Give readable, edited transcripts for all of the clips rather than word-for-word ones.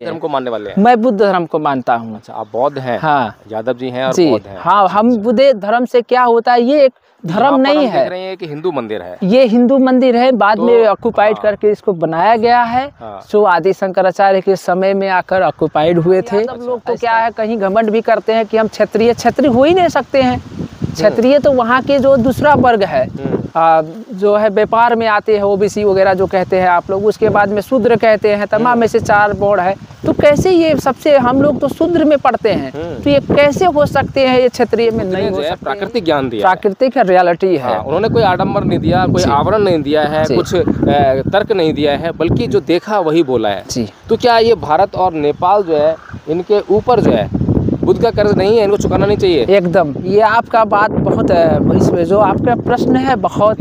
धर्म को मानने वाले हैं? मैं बुद्ध धर्म को मानता हूँ। अच्छा, आप बौद्ध हैं? हाँ, यादव जी हैं और जी बौद्ध हैं। हाँ। हम बुद्ध धर्म से क्या होता है, ये एक धर्म नहीं है। देख रहे हैं कि हिंदू मंदिर है, ये हिंदू मंदिर है, बाद में ऑक्युपाइड हाँ, करके इसको बनाया गया है। हाँ, जो आदि शंकराचार्य के समय में आकर ऑक्युपाइड हुए थे। सब लोग तो क्या है, कहीं घमंड भी करते हैं कि हम क्षत्रिय हो ही नहीं सकते हैं। क्षत्रिय तो वहाँ के जो दूसरा वर्ग है, जो है व्यापार में आते हैं, ओबीसी वगैरह जो कहते हैं आप लोग, उसके बाद में शूद्र कहते हैं, तमाम में से 4 बोर्ड है। तो कैसे ये सबसे, हम लोग तो शूद्र में पढ़ते हैं, तो ये कैसे हो सकते हैं, ये क्षत्रिय में नहीं हो सकते। प्राकृतिक ज्ञान दिया, प्राकृतिक रियलिटी है। उन्होंने कोई आडंबर नहीं दिया, कोई आवरण नहीं दिया है, कुछ तर्क नहीं दिया है, बल्कि जो देखा वही बोला है। तो क्या ये भारत और नेपाल जो है, इनके ऊपर जो है बुद्ध का कर्ज नहीं है, इनको चुकाना नहीं चाहिए? एकदम, ये आपका बात बहुत है, इसमें जो आपका प्रश्न है बहुत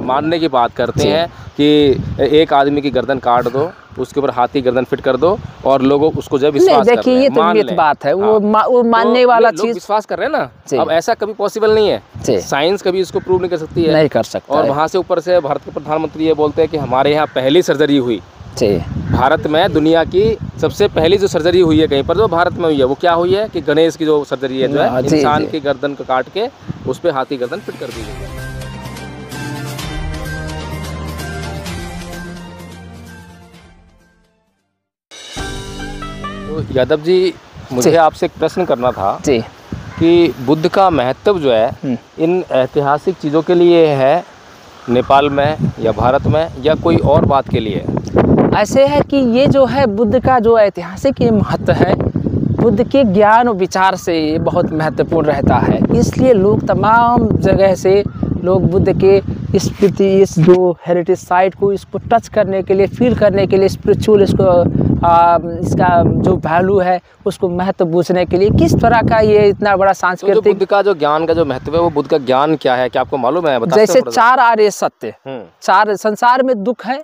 मानने की बात करते हैं कि एक आदमी की गर्दन काट दो, उसके ऊपर हाथी गर्दन फिट कर दो और लोगों उसको जब विश्वास कर देखिए, ये तो मिथ बात है। वो मानने वाला चीज विश्वास कर रहे हैं ना। अब ऐसा कभी पॉसिबल नहीं है, साइंस कभी इसको प्रूव नहीं कर सकती है, नहीं कर सकता। और वहाँ से ऊपर से भारत के प्रधानमंत्री ये बोलते हैं कि हमारे यहाँ पहली सर्जरी हुई भारत में, दुनिया की सबसे पहली जो सर्जरी हुई है कहीं पर, जो भारत में हुई है, वो क्या हुई है कि गणेश की जो सर्जरी है, जो है इंसान की गर्दन को काट के उस पे हाथी गर्दन फिट कर दी गई। तो यादव जी, मुझे आपसे एक प्रश्न करना था कि बुद्ध का महत्व जो है इन ऐतिहासिक चीज़ों के लिए है नेपाल में या भारत में, या कोई और बात के लिए? ऐसे है कि ये जो है बुद्ध का जो ऐतिहासिक ये महत्व है, बुद्ध के ज्ञान और विचार से ये बहुत महत्वपूर्ण रहता है। इसलिए लोग तमाम जगह से लोग बुद्ध के इस जो हेरिटेज साइट को, इसको टच करने के लिए, फील करने के लिए, स्पिरिचुअल इसका जो वैल्यू है उसको महत्व बूझने के लिए, किस तरह का ये इतना बड़ा सांस्कृतिक। तो बुद्ध का जो ज्ञान का जो महत्व है, वो बुद्ध का ज्ञान क्या है, क्या आपको मालूम है? जैसे 4 आर्य सत्य, 4 संसार में दुख है,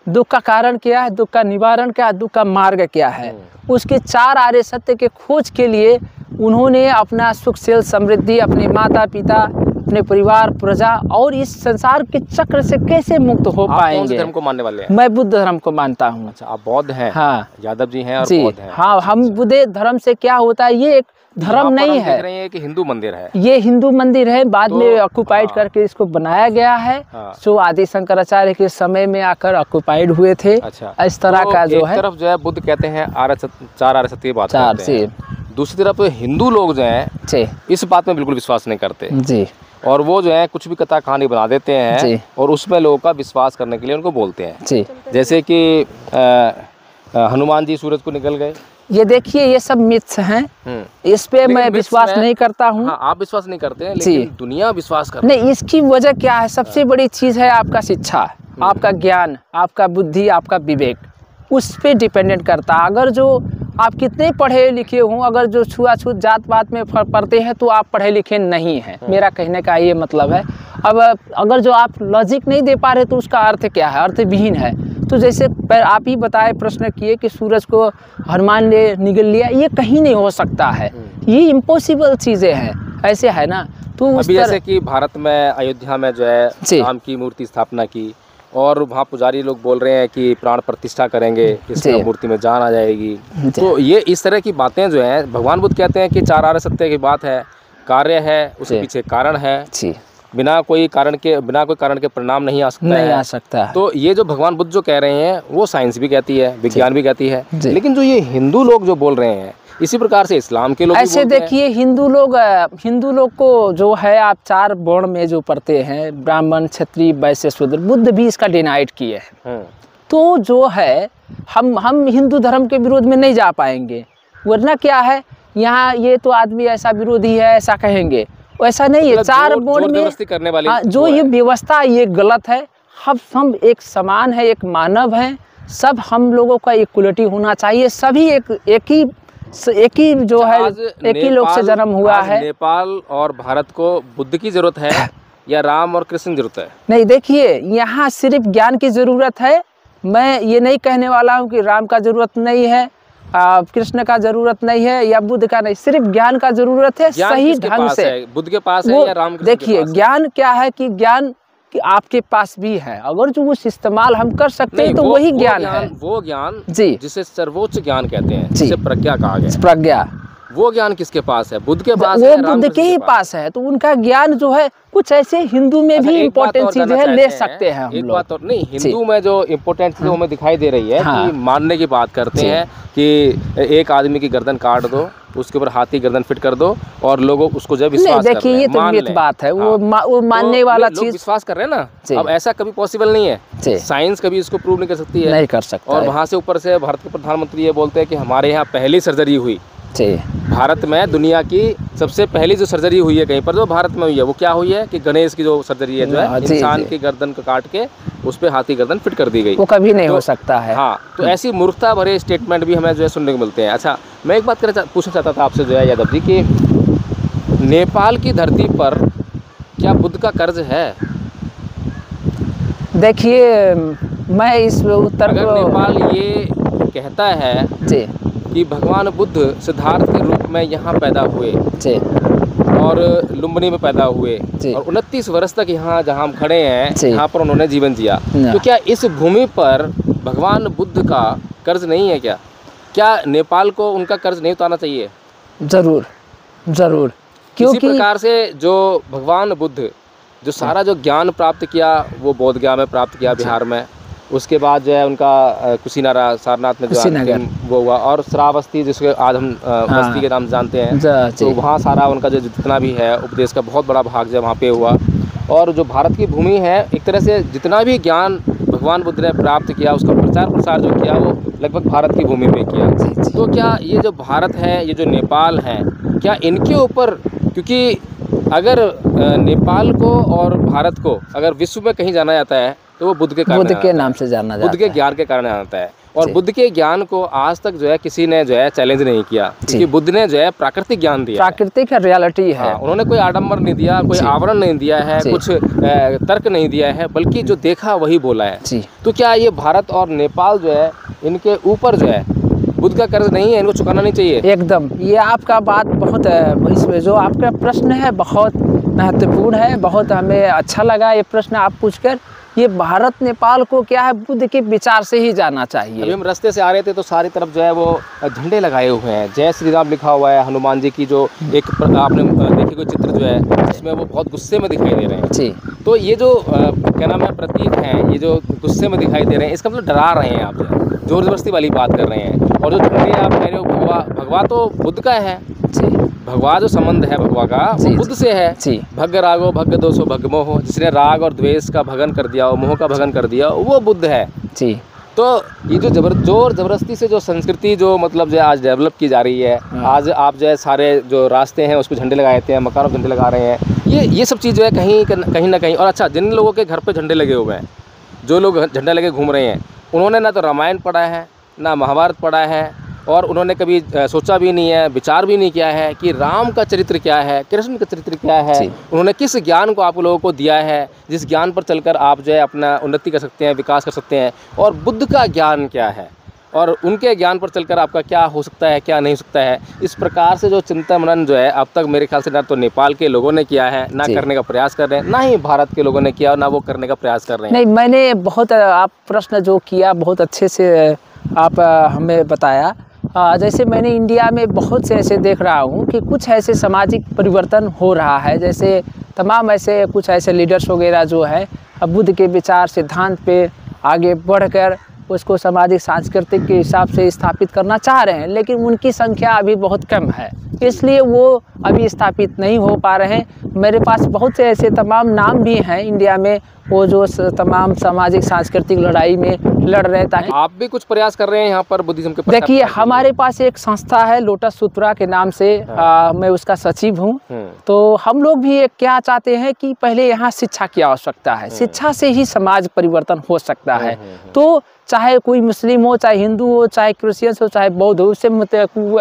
दुख का कारण क्या है, दुख का निवारण क्या है, दुख का मार्ग क्या है, उसके 4 आर्य सत्य के खोज के लिए उन्होंने अपना सुख सेल समृद्धि, अपने माता पिता, अपने परिवार, प्रजा और इस संसार के चक्र से कैसे मुक्त हो पाएंगे। कौन से धर्म को मानने वाले हैं? मैं बुद्ध धर्म को मानता हूँ। अच्छा, आप बौद्ध हैं? हाँ, यादव जी हैं और बौद्ध हैं। हाँ, हम बुद्ध धर्म से क्या होता है, ये एक धर्म नहीं है। देख रहे हैं कि हिंदू मंदिर है, ये हिंदू मंदिर है, बाद में ऑक्युपाइड करके इसको बनाया गया है। जो आदि शंकराचार्य के समय में आकर ऑक्युपाइड हुए थे। अच्छा, इस तरह का जो है, एक तरफ जो है बुद्ध कहते हैं 4 आर्य सत्य की बात करते हैं, दूसरी तरफ हिंदू लोग जो हैं इस बात में बिल्कुल विश्वास नहीं करते जी, और वो जो है कुछ भी कथा कहानी बना देते हैं और उसमें लोगों का विश्वास करने के लिए उनको बोलते हैं जी। जैसे कि हनुमान जी सूरज को निकल गए, ये देखिए, ये सब मिथ्स हैं, इस पे मैं विश्वास नहीं करता हूँ। हाँ, आप विश्वास नहीं करते हैं, लेकिन दुनिया विश्वास करती है। नहीं, इसकी वजह क्या है, सबसे बड़ी चीज़ है आपका शिक्षा, आपका ज्ञान, आपका बुद्धि, आपका विवेक, उस पे डिपेंडेंट करता है। अगर जो आप कितने पढ़े लिखे हों, अगर जो छुआछूत जात पात में पढ़ते हैं तो आप पढ़े लिखे नहीं हैं, मेरा कहने का ये मतलब है। अब अगर जो आप लॉजिक नहीं दे पा रहे तो उसका अर्थ क्या है, अर्थविहीन है। तो जैसे आप ही बताए, प्रश्न किए कि सूरज को हनुमान ने निगल लिया, ये कहीं नहीं हो सकता है, ये इम्पॉसिबल चीज़ें हैं, ऐसे है ना। तो अभी जैसे कि भारत में अयोध्या में जो है राम की मूर्ति स्थापना की, और वहाँ पुजारी लोग बोल रहे हैं कि प्राण प्रतिष्ठा करेंगे, इस मूर्ति में जान आ जाएगी। तो ये इस तरह की बातें जो हैं, भगवान बुद्ध कहते हैं कि 4 आर्य सत्य की बात है, कार्य है, उसके पीछे कारण है, बिना कोई कारण के परिणाम नहीं आ सकता है। तो ये जो भगवान बुद्ध जो कह रहे हैं वो साइंस भी कहती है, विज्ञान भी कहती है, लेकिन जो ये हिंदू लोग जो बोल रहे हैं, इसी प्रकार से इस्लाम के लोग ऐसे देखिए, हिंदू लोग को जो है, आप 4 वर्ण में जो पढ़ते हैं, ब्राह्मण, क्षत्रिय, वैश्य, शूद्र, बुद्ध भी इसका डिनाइड किए हैं। तो जो है, हम हिंदू धर्म के विरोध में नहीं जा पाएंगे, वरना क्या है, यहाँ ये तो आदमी ऐसा विरोधी है ऐसा कहेंगे, वैसा नहीं है। 4 वर्ण में करने वाले जो ये व्यवस्था, ये गलत है। हम एक समान है, एक मानव हैं, सब हम लोगों का इक्वलिटी होना चाहिए, सभी एक ही जो है, एक ही लोग से जन्म हुआ है। नेपाल और भारत को बुद्ध की जरूरत है या राम और कृष्ण की जरूरत है? नहीं, देखिए, यहाँ सिर्फ ज्ञान की जरूरत है। मैं ये नहीं कहने वाला हूँ कि राम का जरूरत नहीं है, कृष्ण का जरूरत नहीं है, या बुद्ध का नहीं, सिर्फ ज्ञान का जरूरत है। सही ढंग से बुद्ध के पास है या राम? देखिए, ज्ञान क्या है कि ज्ञान कि आपके पास भी है, अगर जो उस इस्तेमाल हम कर सकते हैं तो वही ज्ञान है। वो ज्ञान जी, जिसे सर्वोच्च ज्ञान कहते हैं, जिसे प्रज्ञा कहा गया। प्रज्ञा, वो ज्ञान किसके पास है? बुद्ध के पास वो है, बुद्ध के ही पास है। तो उनका ज्ञान जो है कुछ ऐसे हिंदू में भी इम्पोर्टेंट चीज है, ले सकते हैं हम लोग। एक बात और नहीं, हिंदू में जो इम्पोर्टेंट चीज़ हमें दिखाई दे रही है कि मानने की बात करते हैं कि एक आदमी की गर्दन काट दो, उसके ऊपर हाथी गर्दन फिट कर दो और लोग उसको जब विश्वास कर रहे हैं, देखिए ये तो मिथ बात है, वो मानने वाला चीज विश्वास कर रहे हैं ना। अब ऐसा कभी पॉसिबल नहीं है, साइंस कभी इसको प्रूव नहीं कर सकती है, नहीं कर सकता। और वहाँ से ऊपर से भारत के प्रधानमंत्री ये बोलते हैं कि हमारे यहाँ पहली सर्जरी हुई, भारत में दुनिया की सबसे पहली जो सर्जरी हुई है कहीं पर, जो भारत में हुई है, वो क्या हुई है कि गणेश की जो सर्जरी है, जो है इंसान की गर्दन को काट के उस पे हाथी गर्दन फिट कर दी गई। वो कभी नहीं हो सकता है। हाँ, तो ऐसी मूर्खता भरे स्टेटमेंट भी हमें जो है सुनने को मिलते हैं। अच्छा, मैं एक बात पूछना चाहता था आपसे जो है यादव जी, कि नेपाल की धरती पर क्या बुद्ध का कर्ज है? देखिए, मैं इस उत्तर अगर नेपाल ये कहता है जी कि भगवान बुद्ध सिद्धार्थ के रूप में यहाँ पैदा हुए और लुम्बिनी में पैदा हुए और 29 वर्ष तक यहाँ जहाँ हम खड़े हैं यहाँ पर उन्होंने जीवन जिया, तो क्या इस भूमि पर भगवान बुद्ध का कर्ज नहीं है? क्या नेपाल को उनका कर्ज नहीं उतारना चाहिए? जरूर जरूर, क्योंकि इसी प्रकार से जो भगवान बुद्ध जो सारा जो ज्ञान प्राप्त किया वो बोध गया में प्राप्त किया बिहार में, उसके बाद जो है उनका कुशीनारा सारनाथ में जो वो हुआ, और श्रावस्ती जिसके आज हम बस्ती के नाम जानते हैं, तो वहाँ सारा उनका जो जितना भी है उपदेश का बहुत बड़ा भाग जो वहाँ पे हुआ। और जो भारत की भूमि है, एक तरह से जितना भी ज्ञान भगवान बुद्ध ने प्राप्त किया उसका प्रचार प्रसार जो किया वो लगभग भारत की भूमि में किया। तो क्या ये जो भारत है, ये जो नेपाल है, क्या इनके ऊपर, क्योंकि अगर नेपाल को और भारत को अगर विश्व में कहीं जाना जाता है तो वो बुद्ध के नाम से जाना जाता है, बुद्ध के ज्ञान के कारण आता है। और बुद्ध के ज्ञान को आज तक जो है किसी ने जो है चैलेंज नहीं किया, क्योंकि बुद्ध ने जो है प्राकृतिक ज्ञान दिया, प्राकृतिक रियलिटी है। उन्होंने कोई आडंबर नहीं दिया, कोई आवरण नहीं दिया है, कुछ तर्क नहीं दिया है, बल्कि जो देखा वही बोला है। तो क्या ये भारत और नेपाल जो है इनके ऊपर जो है बुद्ध का कर्ज नहीं है, इनको चुकाना नहीं चाहिए? एकदम, ये आपका बात बहुत, इसमें जो आपका प्रश्न है बहुत महत्वपूर्ण है, बहुत हमें अच्छा लगा ये प्रश्न आप पूछकर। ये भारत नेपाल को क्या है, बुद्ध के विचार से ही जाना चाहिए। अभी हम रास्ते से आ रहे थे तो सारी तरफ जो है वो झंडे लगाए हुए हैं, जय श्री राम लिखा हुआ है, हनुमान जी की जो एक आपने देखी कोई चित्र जो है उसमें वो बहुत गुस्से में दिखाई दे रहे हैं जी। तो ये जो क्या नाम है प्रतीक हैं, ये जो गुस्से में दिखाई दे रहे हैं, इसका मतलब डरा रहे हैं आप, जो जोर जबरदस्ती वाली बात कर रहे हैं। और जो झंडे आप कह रहे हो भगवा तो बुद्ध का है, भगवा जो संबंध है भगवा का वो बुद्ध से है। भग रागो भग दोषो भग मोह, जिसने राग और द्वेष का भगन कर दिया, मोह का भगन कर दिया, वो बुद्ध है जी। तो ये जो जोर जबरदस्ती से जो संस्कृति जो मतलब जो आज डेवलप की जा रही है, आज आप जो है सारे जो रास्ते हैं उस पर झंडे लगाए हैं, मकानों पर झंडे लगा रहे हैं, ये सब चीज़ जो है कहीं ना कहीं। और अच्छा, जिन लोगों के घर पे झंडे लगे हुए हैं, जो लोग झंडा लेके घूम रहे हैं, उन्होंने ना तो रामायण पढ़ा है, ना महाभारत पढ़ा है, और उन्होंने कभी सोचा भी नहीं है, विचार भी नहीं किया है कि राम का चरित्र क्या है, कृष्ण का चरित्र क्या है, उन्होंने किस ज्ञान को आप लोगों को दिया है, जिस ज्ञान पर चलकर आप जो है अपना उन्नति कर सकते हैं, विकास कर सकते हैं, और बुद्ध का ज्ञान क्या है, और उनके ज्ञान पर चलकर आपका क्या हो सकता है, क्या नहीं हो सकता है। इस प्रकार से जो चिंतन मनन जो है अब तक मेरे ख्याल से ना तो नेपाल के लोगों ने किया है, ना करने का प्रयास कर रहे हैं, ना ही भारत के लोगों ने किया, ना वो करने का प्रयास कर रहे हैं। नहीं, मैंने बहुत, आप प्रश्न जो किया बहुत अच्छे से आप हमें बताया। जैसे मैंने इंडिया में बहुत से ऐसे देख रहा हूँ कि कुछ ऐसे सामाजिक परिवर्तन हो रहा है, जैसे तमाम ऐसे कुछ ऐसे लीडर्स वगैरह जो है अब बुद्ध के विचार सिद्धांत पे आगे बढ़कर उसको सामाजिक सांस्कृतिक के हिसाब से स्थापित करना चाह रहे हैं, लेकिन उनकी संख्या अभी बहुत कम है, इसलिए वो अभी स्थापित नहीं हो पा रहे हैं। मेरे पास बहुत से ऐसे तमाम नाम भी हैं इंडिया में, वो जो तमाम सामाजिक सांस्कृतिक लड़ाई में लड़ रहे हैं। ताकि आप भी कुछ प्रयास कर रहे हैं यहाँ पर बुद्धिज्म के? देखिए, हमारे पास एक संस्था है लोटस सूत्रा के नाम से, मैं उसका सचिव हूँ। तो हम लोग भी एक क्या चाहते हैं कि पहले यहाँ शिक्षा की आवश्यकता है, शिक्षा से ही समाज परिवर्तन हो सकता है। तो चाहे कोई मुस्लिम हो, चाहे हिंदू हो, चाहे क्रिश्चियंस हो, चाहे बौद्ध हो, उससे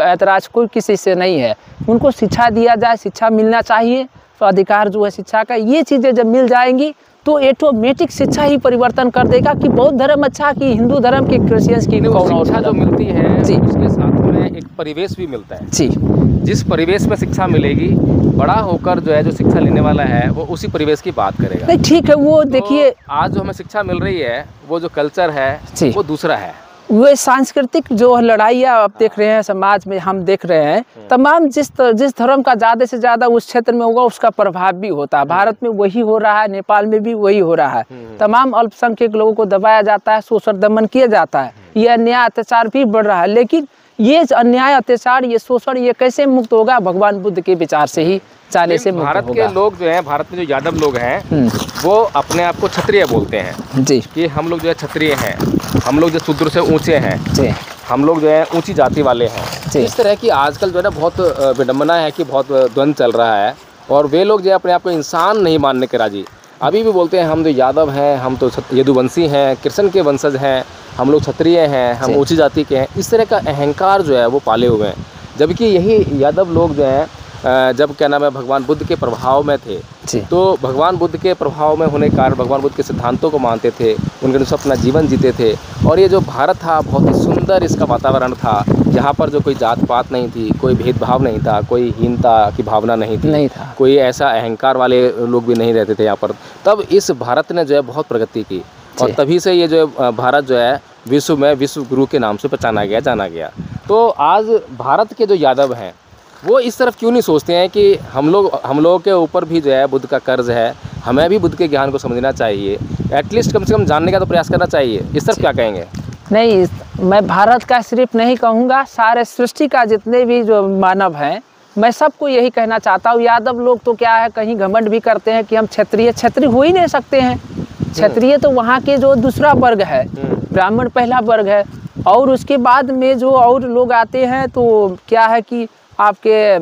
ऐतराज कोई किसी से नहीं है। उनको शिक्षा दिया जाए, शिक्षा मिलना चाहिए, तो अधिकार जो है शिक्षा का, ये चीज़ें जब मिल जाएंगी तो ऑटोमेटिक शिक्षा ही परिवर्तन कर देगा कि बौद्ध धर्म अच्छा कि हिंदू धर्म की क्रिश्चियंस की शिक्षा जो मिलती है उसके साथ में एक परिवेश भी मिलता है जी। जिस परिवेश में शिक्षा मिलेगी, बड़ा होकर जो शिक्षा लेने वाला है वो उसी परिवेश की बात करेगा। नहीं ठीक है, वो देखिए आज जो हमें शिक्षा मिल रही है वो जो कल्चर है वो दूसरा है। वो सांस्कृतिक जो लड़ाइयाँ आप देख रहे हैं समाज में, हम देख रहे हैं तमाम जिस धर्म का ज़्यादा से ज़्यादा उस क्षेत्र में होगा उसका प्रभाव भी होता है। भारत में वही हो रहा है, नेपाल में भी वही हो रहा है। तमाम अल्पसंख्यक लोगों को दबाया जाता है, शोषण दमन किया जाता है, ये अन्याय अत्याचार भी बढ़ रहा है। लेकिन ये अन्याय अत्याचार, ये शोषण, ये कैसे मुक्त होगा? भगवान बुद्ध के विचार से ही चाले से मुक्त भारत होगा। के लोग जो हैं, भारत में जो यादव लोग हैं वो अपने आप को क्षत्रिय बोलते हैं जी, कि हम लोग जो है क्षत्रिय हैं, हम लोग जो शूद्र से ऊंचे हैं जी, हम लोग जो है ऊंची जाति वाले हैं। इस तरह की आजकल जो है ना बहुत विडम्बना है कि बहुत द्वंद्व चल रहा है और वे लोग जो है अपने आप को इंसान नहीं मानने के राजी। अभी भी बोलते हैं हम जो यादव हैं, हम तो यदुवंशी हैं, कृष्ण के वंशज हैं, हम लोग क्षत्रिय हैं, हम ऊंची जाति के हैं। इस तरह का अहंकार जो है वो पाले हुए हैं। जबकि यही यादव लोग जो हैं जब क्या नाम है भगवान बुद्ध के प्रभाव में थे तो भगवान बुद्ध के प्रभाव में होने के कारण भगवान बुद्ध के सिद्धांतों को मानते थे, उनके अनुसार अपना जीवन जीते थे। और ये जो भारत था बहुत ही सुंदर इसका वातावरण था, जहाँ पर जो कोई जात पात नहीं थी, कोई भेदभाव नहीं था, कोई हीनता की भावना नहीं थी, कोई ऐसा अहंकार वाले लोग भी नहीं रहते थे यहाँ पर। तब इस भारत ने जो है बहुत प्रगति की और तभी से ये जो भारत जो है विश्व में विश्व गुरु के नाम से पहचाना गया, जाना गया। तो आज भारत के जो यादव हैं वो इस तरफ क्यों नहीं सोचते हैं कि हम लोगों के ऊपर भी जो है बुद्ध का कर्ज है, हमें भी बुद्ध के ज्ञान को समझना चाहिए, एटलीस्ट कम से कम जानने का तो प्रयास करना चाहिए। इस तरफ क्या कहेंगे? नहीं, मैं भारत का सिर्फ नहीं कहूँगा, सारे सृष्टि का जितने भी जो मानव हैं मैं सबको यही कहना चाहता हूँ। यादव लोग तो क्या है, कहीं घमंड भी करते हैं कि हम क्षत्रिय हो ही नहीं सकते हैं। क्षत्रिय तो वहाँ के जो दूसरा वर्ग है, ब्राह्मण पहला वर्ग है, और उसके बाद में जो और लोग आते हैं तो क्या है कि आपके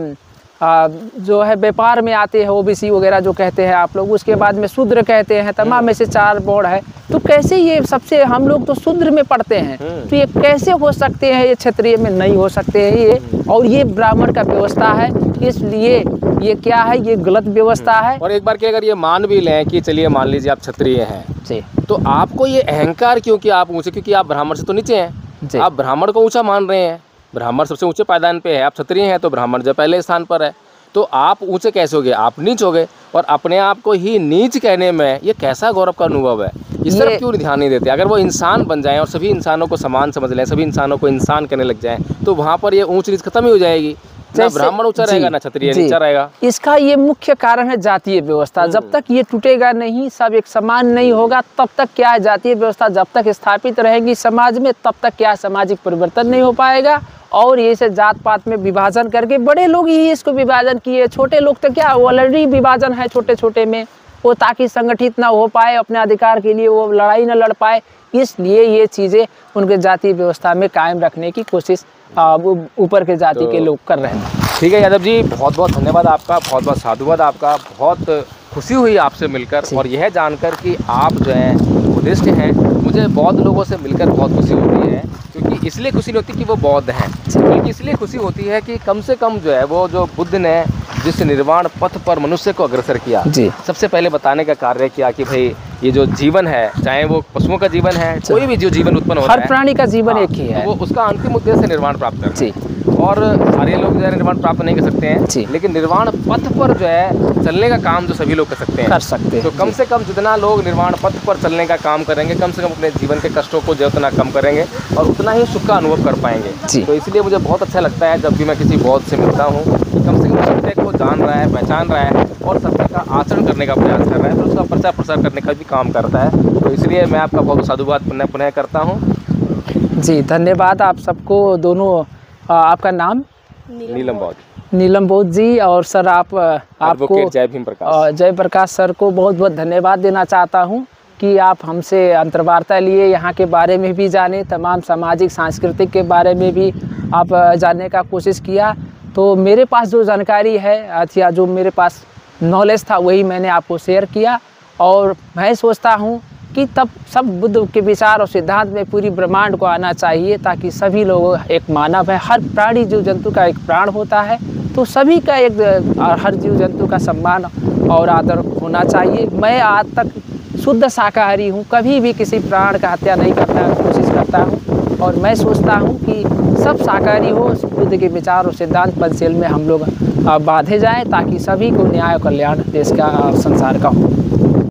जो है व्यापार में आते हैं, ओबीसी वगैरह जो कहते हैं आप लोग, उसके बाद में शूद्र कहते हैं, तमाम में से 4 बोर्ड है। तो कैसे ये सबसे, हम लोग तो शूद्र में पढ़ते हैं, तो ये कैसे हो सकते हैं? ये क्षत्रिय में नहीं हो सकते हैं ये, और ये ब्राह्मण का व्यवस्था है, इसलिए ये क्या है, ये गलत व्यवस्था है। और एक बार कि अगर ये मान भी लें कि चलिए मान लीजिए आप क्षत्रिय हैं जी, तो आपको ये अहंकार क्यों कि आप ऊँचे, क्योंकि आप ब्राह्मण से तो नीचे हैं, आप ब्राह्मण को ऊँचा मान रहे हैं। ब्राह्मण सबसे ऊंचे पायदान पे है, आप क्षत्रिय हैं तो ब्राह्मण जो पहले स्थान पर है, तो आप ऊंचे कैसे हो गए? आप नीच हो गए। और अपने आप को ही नीच कहने में ये कैसा गौरव का अनुभव है? इस तरफ क्यों ध्यान नहीं देते? अगर वो इंसान बन जाएं और सभी इंसानों को समान समझ लें, सभी इंसानों को इंसान करने लग जाएं, तो वहाँ पर ये ऊंच नीच खत्म ही हो जाएगी। ना ब्राह्मण ऊंचा रहेगा ना क्षत्रिय नीचा रहेगा। इसका ये मुख्य कारण है जातीय व्यवस्था। जब तक ये टूटेगा नहीं, सब एक समान नहीं होगा, तब तक क्या है, जातीय व्यवस्था जब तक स्थापित रहेगी समाज में, तब तक क्या सामाजिक परिवर्तन नहीं हो पाएगा। और ये से जात पात में विभाजन करके, बड़े लोग ही इसको विभाजन किए, छोटे लोग तो क्या ऑलरेडी विभाजन है छोटे छोटे में, वो ताकि संगठित ना हो पाए, अपने अधिकार के लिए वो लड़ाई ना लड़ पाए, इसलिए ये चीज़ें उनके जातीय व्यवस्था में कायम रखने की कोशिश ऊपर के जाति के लोग कर रहे हैं। ठीक है यादव जी, बहुत बहुत धन्यवाद आपका, बहुत बहुत साधुवाद आपका। बहुत खुशी हुई आपसे मिलकर और यह जानकर कि आप जो हैं बुद्धिस्ट हैं। मुझे बौद्ध लोगों से मिलकर बहुत खुशी होती है, क्योंकि इसलिए खुशी नहीं होती कि वो बौद्ध हैं, बल्कि इसलिए खुशी होती है कि कम से कम जो है वो जो बुद्ध ने जिस निर्वाण पथ पर मनुष्य को अग्रसर किया, सबसे पहले बताने का कार्य किया कि भाई ये जो जीवन है, चाहे वो पशुओं का जीवन है, कोई भी जो जीवन उत्पन्न होता है, हर प्राणी का जीवन एक ही है, तो वो उसका अंतिम उद्देश्य निर्वाण प्राप्त करना है। और सारे लोग जो है निर्वाण प्राप्त नहीं कर सकते हैं, लेकिन निर्वाण पथ पर जो है चलने का काम जो सभी लोग कर सकते हैं, तो कम से कम जितना लोग निर्वाण पथ पर चलने का काम करेंगे, कम से कम अपने जीवन के कष्टों को जो उतना कम करेंगे और उतना ही सुख का अनुभव कर पाएंगे। तो इसलिए मुझे बहुत अच्छा लगता है जब भी मैं किसी बौद्ध से मिलता हूँ, कम से कम सत्य को जान रहा है, पहचान रहा है और सत्य का आचरण करने का प्रयास कर रहा है, तो उसका प्रचार प्रसार करने का भी काम करता है। तो इसलिए मैं आपका बहुत साधुवाद पुनः करता हूँ। जी धन्यवाद आप सबको दोनों। आपका नाम? नीलम बौद्ध। नीलम बौद्ध जी। और सर आपको जय भीम प्रकाश, जय प्रकाश सर को बहुत बहुत धन्यवाद देना चाहता हूँ कि आप हमसे अंतर्वार्ता लिए, यहाँ के बारे में भी जाने, तमाम सामाजिक सांस्कृतिक के बारे में भी आप जानने का कोशिश किया। तो मेरे पास जो जानकारी है या जो मेरे पास नॉलेज था वही मैंने आपको शेयर किया, और मैं सोचता हूँ कि तब सब बुद्ध के विचार और सिद्धांत में पूरी ब्रह्मांड को आना चाहिए, ताकि सभी लोग एक मानव है, हर प्राणी जीव जंतु का एक प्राण होता है, तो सभी का एक हर जीव जंतु का सम्मान और आदर होना चाहिए। मैं आज तक शुद्ध शाकाहारी हूँ, कभी भी किसी प्राण का हत्या नहीं करता कोशिश करता हूँ। और मैं सोचता हूँ कि सब शाकाहारी हो, बुद्ध के विचार और सिद्धांत पंचशील में हम लोग बांधे जाएँ, ताकि सभी को न्याय और कल्याण देश का संसार का हो।